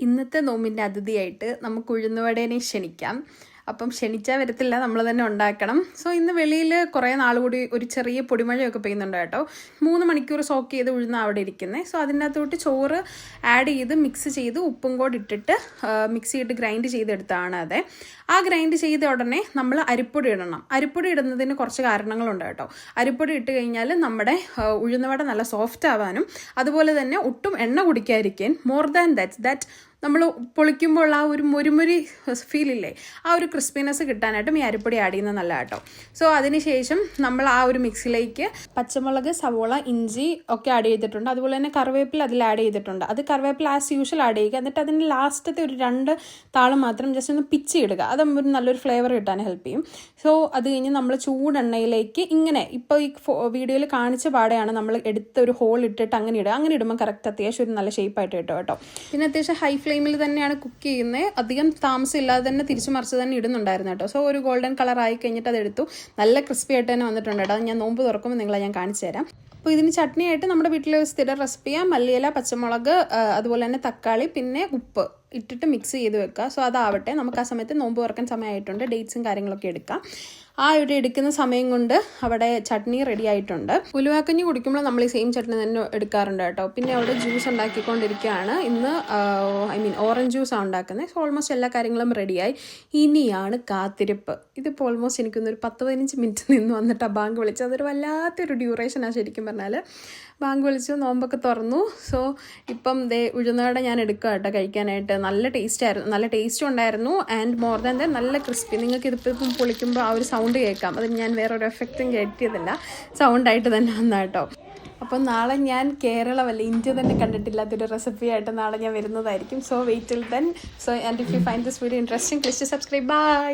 ഇന്നത്തെ നോമ്പിൻ്റെ അതിഥിയായിട്ട് നമുക്ക് ഉഴുന്നുവടേനെ ക്ഷണിക്കാം. അപ്പം ക്ഷണിച്ചാൽ വരത്തില്ല, നമ്മൾ തന്നെ ഉണ്ടാക്കണം. സോ ഇന്ന് വെളിയിൽ കുറേ നാൾ കൂടി ഒരു ചെറിയ പൊടിമഴയൊക്കെ പെയ്യുന്നുണ്ട് കേട്ടോ. 3 മണിക്കൂർ സോക്ക് ചെയ്ത് ഉഴുന്ന അവിടെ ഇരിക്കുന്നത്. സോ അതിൻ്റെ അകത്തോട്ട് ചോറ് ആഡ് ചെയ്ത് മിക്സ് ചെയ്ത് ഉപ്പും കൂടി ഇട്ടിട്ട് മിക്സിയിട്ട് ഗ്രൈൻഡ് ചെയ്തെടുത്താണ് അതെ. ആ ഗ്രൈൻഡ് ചെയ്ത ഉടനെ നമ്മൾ അരിപ്പൊടി ഇടണം. അരിപ്പൊടി ഇടുന്നതിന് കുറച്ച് കാരണങ്ങളുണ്ട് കേട്ടോ. അരിപ്പൊടി ഇട്ട് കഴിഞ്ഞാൽ നമ്മുടെ ഉഴുന്നുവട നല്ല സോഫ്റ്റ് ആവാനും അതുപോലെ തന്നെ ഒട്ടും എണ്ണ കുടിക്കാതിരിക്കാൻ മോർ ദാൻ ദാറ്റ് നമ്മൾ പൊളിക്കുമ്പോൾ ആ ഒരു മുരുമുരി ഫീലില്ലേ, ആ ഒരു ക്രിസ്പിനെസ് കിട്ടാനായിട്ടും ഈ അരിപ്പൊടി ആഡ് ചെയ്യുന്നത് നല്ല കേട്ടോ. സോ അതിനുശേഷം നമ്മൾ ആ ഒരു മിക്സിലേക്ക് പച്ചമുളക്, സവോള, ഇഞ്ചി ഒക്കെ ആഡ് ചെയ്തിട്ടുണ്ട്. അതുപോലെ തന്നെ കറിവേപ്പില അതിൽ ആഡ് ചെയ്തിട്ടുണ്ട്. അത് കറിവേപ്പില ആസ് യൂഷ്വൽ ആഡ് ചെയ്യുക. എന്നിട്ട് അതിൻ്റെ ലാസ്റ്റത്തെ ഒരു 2 താളം മാത്രം ജസ്റ്റ് ഒന്ന് പിച്ചി ഇടുക. അതാകുമ്പോൾ ഒരു നല്ലൊരു ഫ്ലേവർ കിട്ടാൻ ഹെൽപ്പ് ചെയ്യും. സോ അത് കഴിഞ്ഞ് നമ്മൾ ചൂടെണ്ണയിലേക്ക് ഇങ്ങനെ ഇപ്പോൾ ഈ വീഡിയോയിൽ കാണിച്ച പാടെയാണ് നമ്മൾ എടുത്ത ഒരു ഹോൾ ഇട്ടിട്ട് അങ്ങനെ ഇടുക. അങ്ങനെ ഇടുമ്പോൾ കറക്റ്റ് അത്യാവശ്യം ഒരു നല്ല ഷേപ്പായിട്ട് കിട്ടും കേട്ടോ. പിന്നെ അത്യാവശ്യം ഹൈ ഫ്ലെയിമിൽ തന്നെയാണ് കുക്ക് ചെയ്യുന്നത്. അധികം താമസം ഇല്ലാതെ തന്നെ തിരിച്ചു മറിച്ച് തന്നെ ഇടുന്നുണ്ടായിരുന്നു കേട്ടോ. സോ ഒരു ഗോൾഡൻ കളർ ആയി കഴിഞ്ഞിട്ട് അത് എടുത്തു. നല്ല ക്രിസ്പി ആയിട്ട് തന്നെ വന്നിട്ടുണ്ട് കേട്ടോ. അത് ഞാൻ നോമ്പ് തുറക്കുമ്പോൾ നിങ്ങളെ ഞാൻ കാണിച്ചു തരാം. അപ്പോൾ ഇതിന് ചട്നിയായിട്ട് നമ്മുടെ വീട്ടിൽ സ്ഥിര റെസിപ്പിയാണ്. മല്ലിയില, പച്ചമുളക്, അതുപോലെ തന്നെ തക്കാളി, പിന്നെ ഉപ്പ് ഇട്ടിട്ട് മിക്സ് ചെയ്ത് വെക്കുക. സോ അതാവട്ടെ. നമുക്ക് ആ സമയത്ത് നോമ്പ് തുറക്കാൻ സമയമായിട്ടുണ്ട്. ഡേറ്റ്സും കാര്യങ്ങളൊക്കെ എടുക്കാം. ആ ഒരു എടുക്കുന്ന സമയം കൊണ്ട് അവിടെ ചട്നി റെഡി ആയിട്ടുണ്ട്. ഉലുവാക്കഞ്ഞി കുടിക്കുമ്പോൾ നമ്മൾ ഈ സെയിം ചട്നി തന്നെ എടുക്കാറുണ്ട് കേട്ടോ. പിന്നെ അവിടെ ജ്യൂസ് ഉണ്ടാക്കിക്കൊണ്ടിരിക്കുകയാണ്. ഇന്ന് ഓറഞ്ച് ജ്യൂസാണ് ഉണ്ടാക്കുന്നത്. സോ ഓൾമോസ്റ്റ് എല്ലാ കാര്യങ്ങളും റെഡിയായി. ഇനിയാണ് കാത്തിരിപ്പ്. ഇതിപ്പോൾ ഓൾമോസ്റ്റ് എനിക്കൊന്നൊരു 10-15 മിനിറ്റ് നിന്ന് വന്നിട്ട് ബാങ്ക് വിളിച്ചു. അതൊരു വല്ലാത്തൊരു ഡ്യൂറേഷനാണ് ശരിക്കും പറഞ്ഞാൽ. ബാങ്ക് വിളിച്ചു, നോമ്പൊക്കെ തുറന്നു. സോ ഇപ്പം ഉഴുന്നവട ഞാൻ എടുക്കുക കേട്ടോ കഴിക്കാനായിട്ട്. നല്ല ടേസ്റ്റും ഉണ്ടായിരുന്നു. ആൻഡ് മോർ ദാൻ ദാറ്റ് നല്ല ക്രിസ്പി. നിങ്ങൾക്ക് ഇതിപ്പം പൊളിക്കുമ്പോൾ ആ ഒരു സൗണ്ട് കേൾക്കാം. അത് ഞാൻ വേറൊരു എഫക്റ്റും കേട്ടിയതില്ല, സൗണ്ടായിട്ട് തന്നെ വന്ന കേട്ടോ. അപ്പം നാളെ ഞാൻ കേരളമല്ല, ഇന്ത്യ തന്നെ കണ്ടിട്ടില്ലാത്തൊരു റെസിപ്പിയായിട്ട് നാളെ ഞാൻ വരുന്നതായിരിക്കും. So wait till then. So and if you find this video interesting, please to subscribe. By.